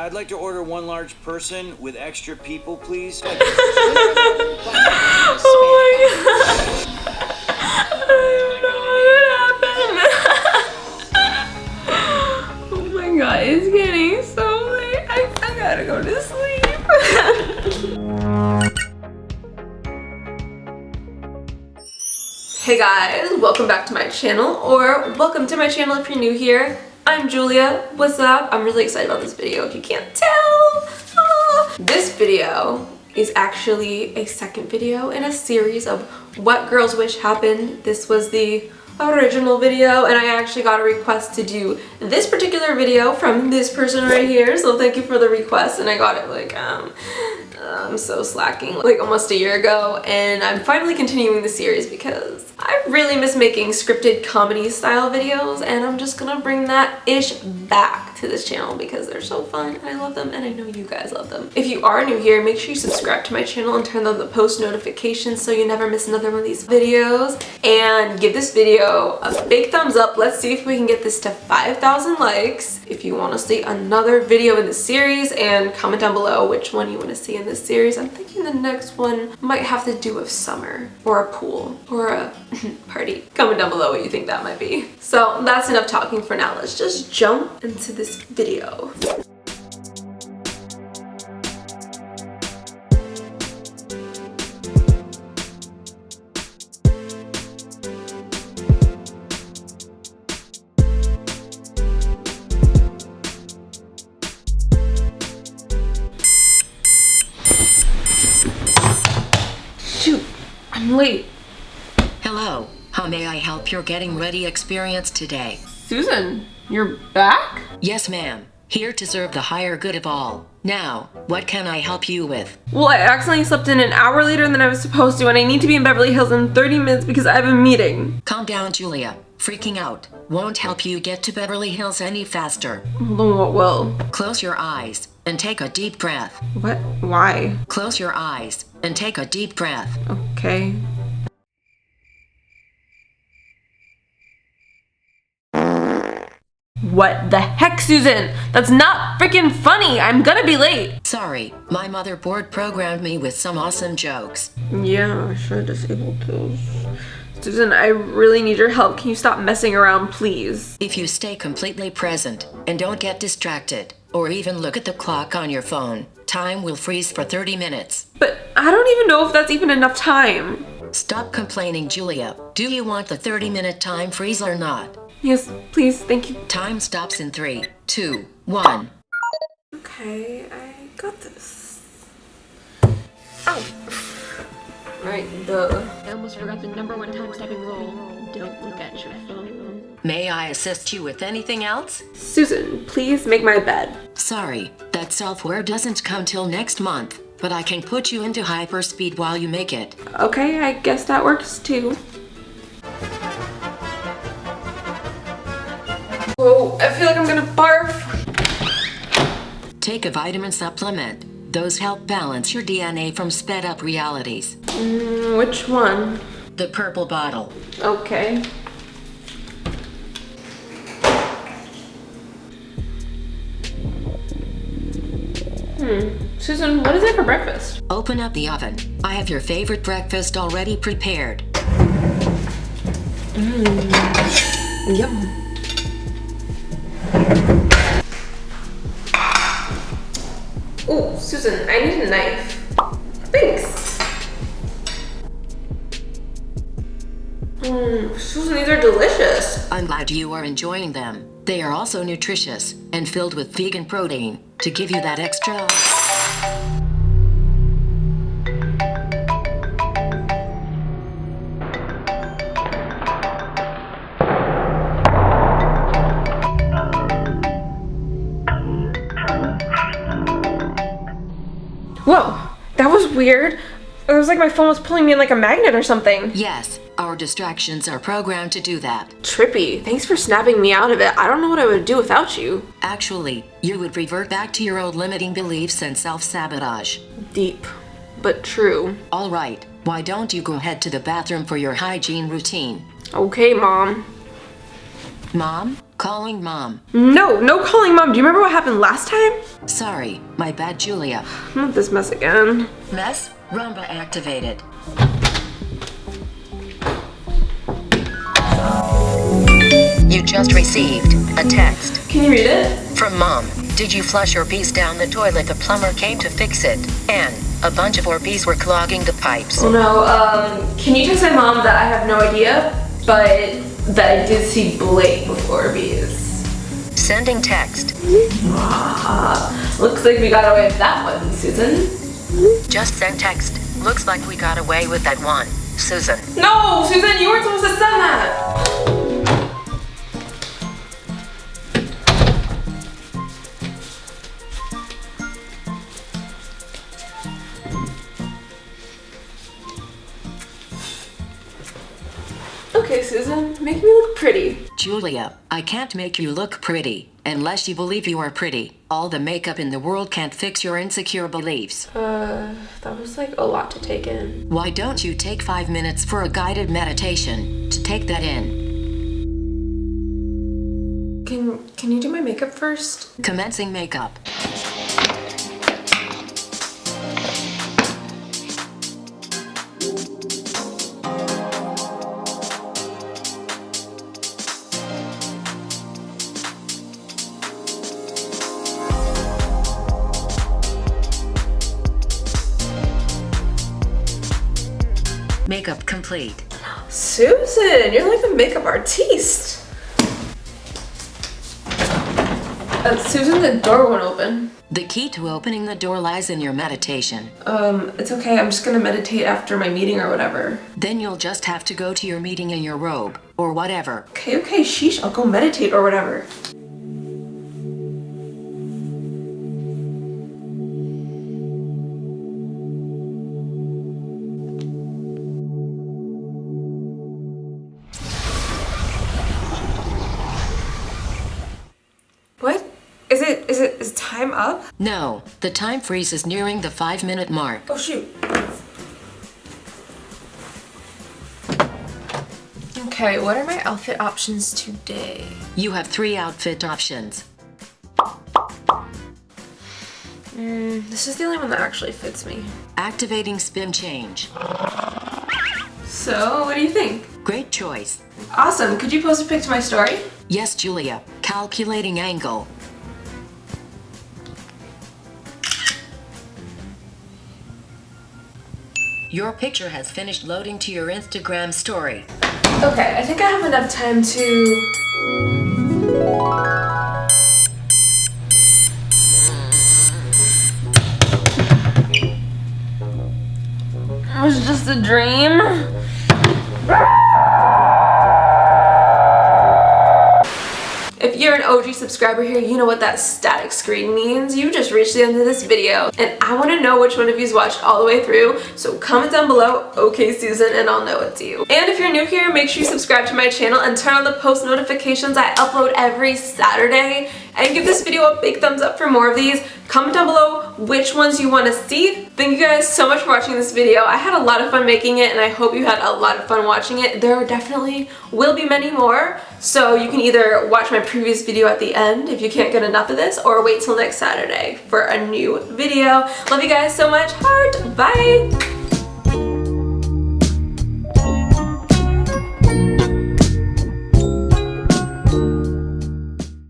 Yeah, I'd like to order one large person with extra people, please. Oh my god. I don't know what happened. Oh my god, it's getting so late. I gotta go to sleep. Hey guys, welcome back to my channel, or welcome to my channel if you're new here. I'm Julia. What's up? I'm really excited about this video if you can't tell. This video is actually a second video in a series of What Girls Wish Happened. This was the original video, and I actually got a request to do this particular video from this person right here, so thank you for the request. And I got it like I'm so slacking, like almost a year ago, and I'm finally continuing the series because I really miss making scripted comedy style videos, and I'm just gonna bring that ish back to this channel because they're so fun and I love them, and I know you guys love them. If you are new here, make sure you subscribe to my channel and turn on the post notifications so you never miss another one of these videos, and give this video a big thumbs up. Let's see if we can get this to 5,000 likes. If you want to see another video in this series, and comment down below which one you want to see in this series. I'm thinking the next one might have to do with summer or a pool or a party. Comment down below what you think that might be. So that's enough talking for now. Let's just jump into this video. Shoot, I'm late. Hello, how may I help your getting ready experience today? Susan, you're back? Yes, ma'am. Here to serve the higher good of all. Now, what can I help you with? Well, I accidentally slept in an hour later than I was supposed to, and I need to be in Beverly Hills in 30 minutes because I have a meeting. Calm down, Julia. Freaking out won't help you get to Beverly Hills any faster. Hold on, what will? Close your eyes and take a deep breath. What? Why? Close your eyes and take a deep breath. Okay. What the heck, Susan? That's not freaking funny. I'm gonna be late. Sorry, my motherboard programmed me with some awesome jokes. Yeah, I should disable those. Susan, I really need your help. Can you stop messing around, please? If you stay completely present and don't get distracted, or even look at the clock on your phone, time will freeze for 30 minutes. But I don't even know if that's even enough time. Stop complaining, Julia. Do you want the 30-minute time freeze or not? Yes, please, thank you. Time stops in 3, 2, 1. Okay, I got this. Oh. Right, duh. I almost forgot the #1 time-stopping rule. Don't look at your phone. May I assist you with anything else? Susan, please make my bed. Sorry, that software doesn't come till next month, but I can put you into hyperspeed while you make it. Okay, I guess that works too. Whoa, I feel like I'm gonna barf. Take a vitamin supplement. Those help balance your DNA from sped up realities. Which one? The purple bottle. Okay. Susan, what is it for breakfast? Open up the oven. I have your favorite breakfast already prepared. Yum. Oh, Susan, I need a knife. Thanks. Susan, these are delicious. I'm glad you are enjoying them. They are also nutritious and filled with vegan protein to give you that extra. Whoa, that was weird. It was like my phone was pulling me in like a magnet or something. Yes, our distractions are programmed to do that. Trippy, thanks for snapping me out of it. I don't know what I would do without you. Actually, you would revert back to your old limiting beliefs and self-sabotage. Deep, but true. All right, why don't you go head to the bathroom for your hygiene routine? Okay, Mom. Mom, Calling mom. No calling mom. Do you remember what happened last time? Sorry, my bad, Julia. Not this mess again. Mess? Rumba activated. You just received a text. Can you read it? From mom. Did you flush your pees down the toilet? The plumber came to fix it. And a bunch of Orbeez were clogging the pipes. Oh no, can you text my mom that I have no idea, but that I did see Blake before Orbeez? Sending text. Looks like we got away with that one, Susan. Just sent text. Looks like we got away with that one, Susan. No, Susan, you weren't supposed to send that. Okay, Susan, make me look pretty. Julia, I can't make you look pretty, unless you believe you are pretty. All the makeup in the world can't fix your insecure beliefs. That was like a lot to take in. Why don't you take 5 minutes for a guided meditation to take that in? Can you do my makeup first? Commencing makeup. Makeup complete. Susan, you're like a makeup artiste. Susan, the door won't open. The key to opening the door lies in your meditation. It's okay. I'm just gonna meditate after my meeting or whatever. Then you'll just have to go to your meeting in your robe, or whatever. Okay, sheesh, I'll go meditate or whatever. What? Is time up? No, the time freeze is nearing the 5-minute mark. Oh shoot. Okay, what are my outfit options today? You have 3 outfit options. This is the only one that actually fits me. Activating spin change. So, what do you think? Great choice. Awesome, could you post a pic to my story? Yes, Julia. Calculating angle. Your picture has finished loading to your Instagram story. Okay, I think I have enough time to... It was just a dream. If you're an OG subscriber here, you know what that static screen means. You just reached the end of this video, and I want to know which one of you's watched all the way through, so comment down below, okay Susan, and I'll know it's you. And if you're new here, make sure you subscribe to my channel and turn on the post notifications. I upload every Saturday, and give this video a big thumbs up for more of these. Comment down below which ones you want to see. Thank you guys so much for watching this video. I had a lot of fun making it, and I hope you had a lot of fun watching it. There definitely will be many more, so you can either watch my previous video at the end if you can't get enough of this, or wait till next Saturday for a new video. Love you guys so much. Heart. Bye.